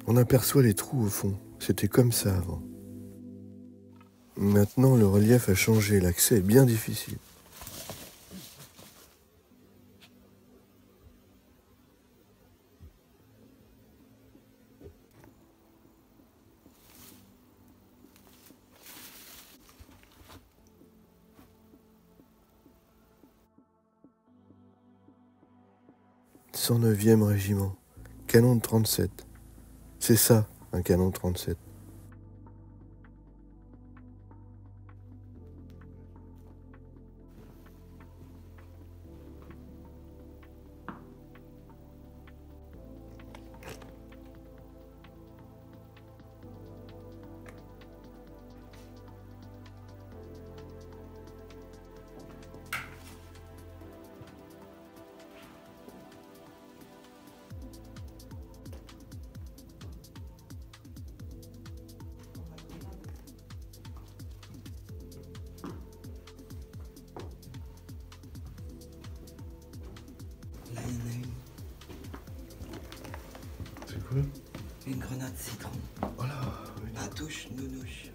On aperçoit les trous au fond. C'était comme ça avant. Maintenant, le relief a changé. L'accès est bien difficile. « 109e régiment. Canon de 37. C'est ça, un canon de 37. Là, il y en a une. C'est quoi? Une grenade citron. Oh là, oui. La touche nounouche.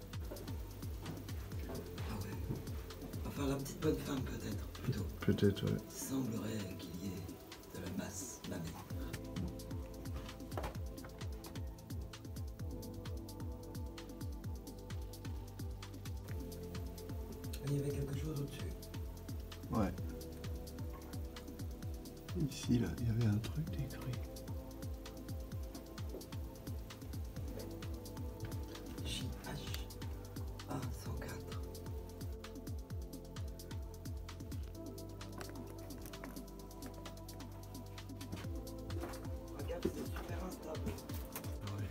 Ah ouais. Enfin, la petite bonne femme, peut-être, plutôt. Peut-être, ouais. Il semblerait qu'il y ait de la masse, ma mère. Il y avait quelque chose au-dessus. Ouais. Ici, là, il y avait un truc décrit. JH A104. Regarde, c'est super instable. Ouais.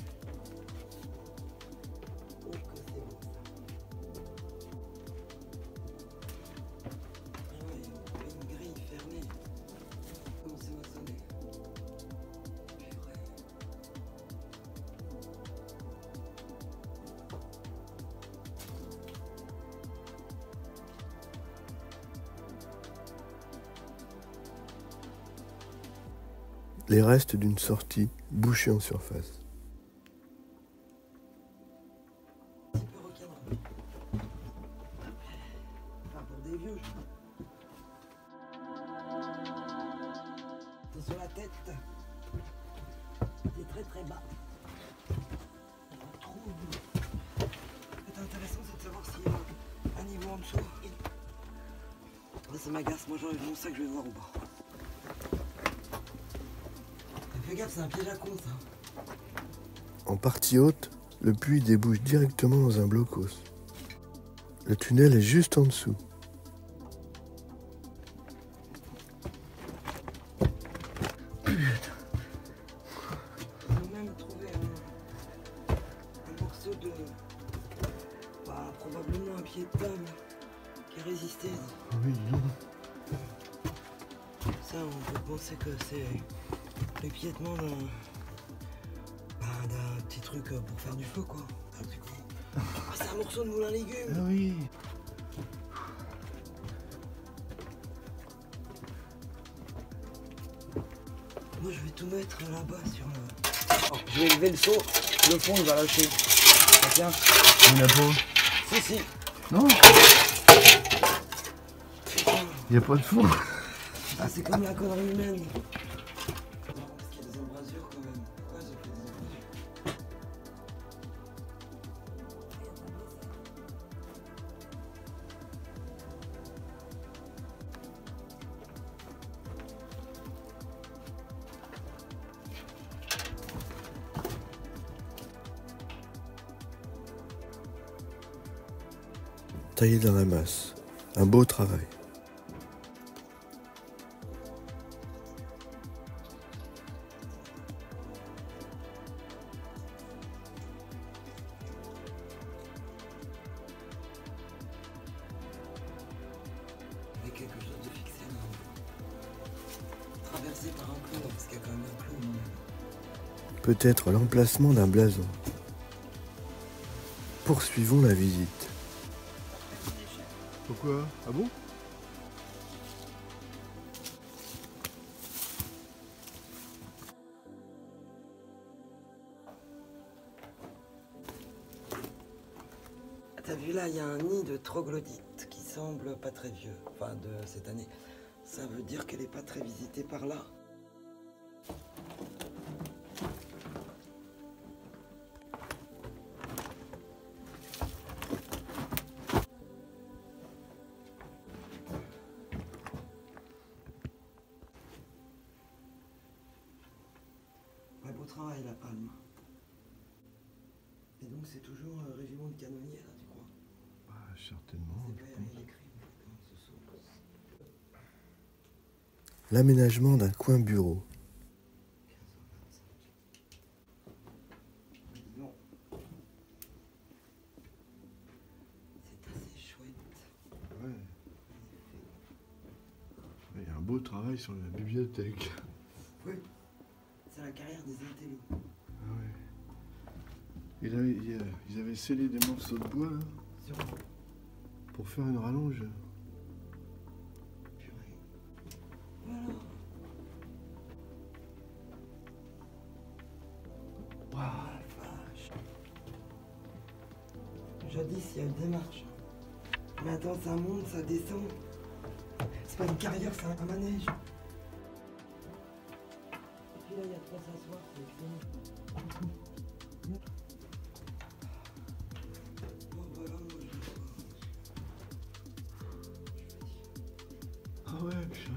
Oh, que c'est beau ça. Ah ouais, il y a une grille fermée. Comment c'est maçonné. Purée. Les restes d'une sortie bouchée en surface. Un petit peu rock'n'roll. Enfin, pour des vieux, je crois. Attention la tête. C'est très très bas. On trouve. Ce qui est intéressant, c'est de savoir s'il y a un niveau en dessous. Ça m'agace, moi j'enlève mon sac, je vais voir au bord. Fais gaffe, c'est un piège à con ça. En partie haute, le puits débouche directement dans un blocos. Le tunnel est juste en dessous. On a même trouvé un morceau de... Bah, probablement un pied de table qui a résisté. Oui, non. Ça, on peut penser que c'est l'épiètement d'un petit truc pour faire du feu, quoi. Ah, c'est un morceau de moulin à légumes. Ah oui. Moi, je vais tout mettre là-bas sur le... Oh, je vais lever le seau, le fond, il va lâcher. Ah, tiens. Il n'y en a pas. Si, si. Non, Putain. il n'y a pas de fond. Ah, c'est comme la connerie humaine. Non, parce qu'il y a des embrasures quand même. Pourquoi j'ai fait des embrasures? Taillé dans la masse. Un beau travail. Avec quelque chose de fixé là. Traversé par un clou, parce qu'il y a quand même un clou au milieu. Peut-être l'emplacement d'un blason. Poursuivons la visite. Pourquoi? Ah bon? T'as vu là, il y a un nid de troglodyte qui semble pas très vieux, enfin de cette année. Ça veut dire qu'elle est pas très visitée par là. Ouais, beau travail la palme. Et donc c'est toujours régiment de canonniers là, tu crois? Certainement. C'est pas écrit dans ce sens. L'aménagement d'un coin bureau. 15h25. Dis donc. C'est assez chouette. Ouais. Il y a un beau travail sur la bibliothèque. Oui. C'est la carrière des intellos. Ah ouais. Ils avaient scellé des morceaux de bois là, Sur pour faire une rallonge. purée. Voilà. Waouh, la vache. Jadis, il y a eu des marches. Mais attends, ça monte, ça descend. C'est pas une carrière, c'est un manège. Et puis là, il y a de quoi s'asseoir, c'est excellent. Bon, voilà, moi, je vais Ah ouais, purée.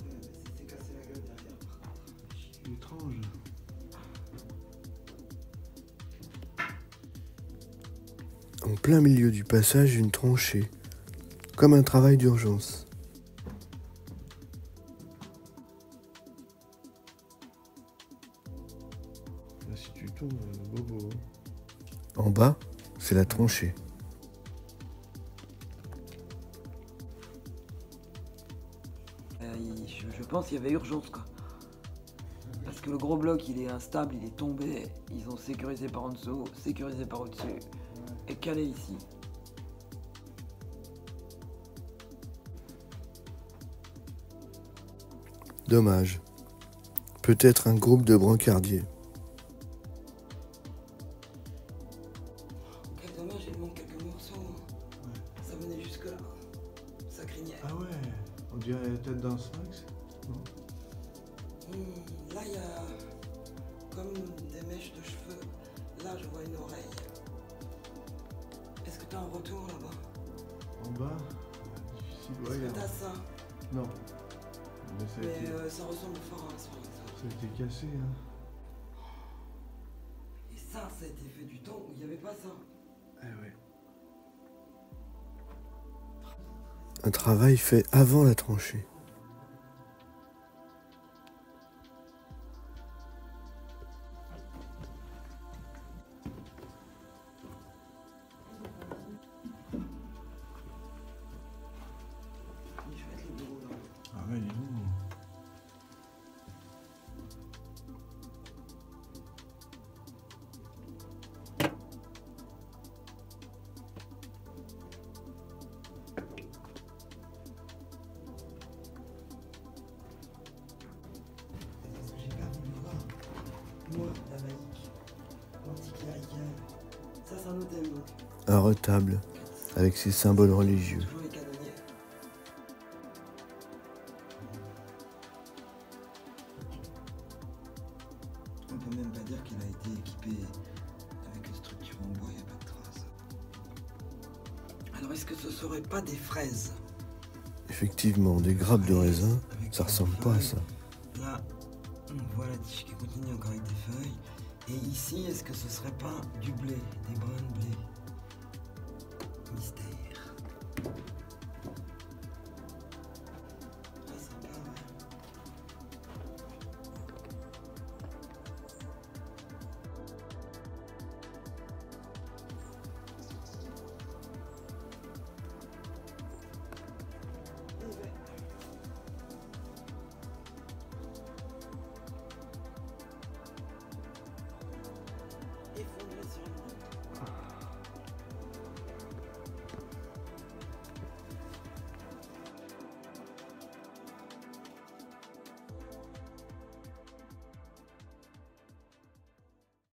Ouais, mais c'est cassé la gueule derrière, par contre. Étrange. En plein milieu du passage, une tranchée, comme un travail d'urgence. Là, si tu tombes, bobo. En bas, c'est la tranchée. Je pense qu'il y avait urgence, quoi. Parce que le gros bloc, il est instable, il est tombé. Ils ont sécurisé par en dessous, sécurisé par au-dessus. Et calé ici. Dommage. Peut-être un groupe de brancardiers. Quel dommage, il manque quelques morceaux. Ouais. Ça venait jusque là. Ça craignait. Ah ouais, on dirait la tête d'un sphinx. Là, il y a comme des mèches de cheveux. Là, je vois une oreille. Est-ce que tu as un retour là-bas? En bas, difficile. Est-ce que tu as ça? Non. Mais ça a, été, ça ressemble fort à ça. ça a été cassé. Hein. Et ça a été fait du temps où il n'y avait pas ça. Ah ouais. Un travail fait avant la tranchée. Il est chouette le bureau là. Ah ouais, dis donc. Parce que j'ai perdu le voir. Moi, la laïque, l'anticlérical. Ça, c'est un autre thème donc. Un retable avec ses symboles religieux. Toujours les canonniers. On peut même pas dire qu'il a été équipé avec une structure en bois, il n'y a pas de traces. Alors est-ce que ce serait pas des fraises? Effectivement, des grappes de raisin, ça ressemble pas à ça. Là, on voit la tige qui continue encore avec des feuilles. Et ici, est-ce que ce serait pas du blé, des brins de blé? Mystère.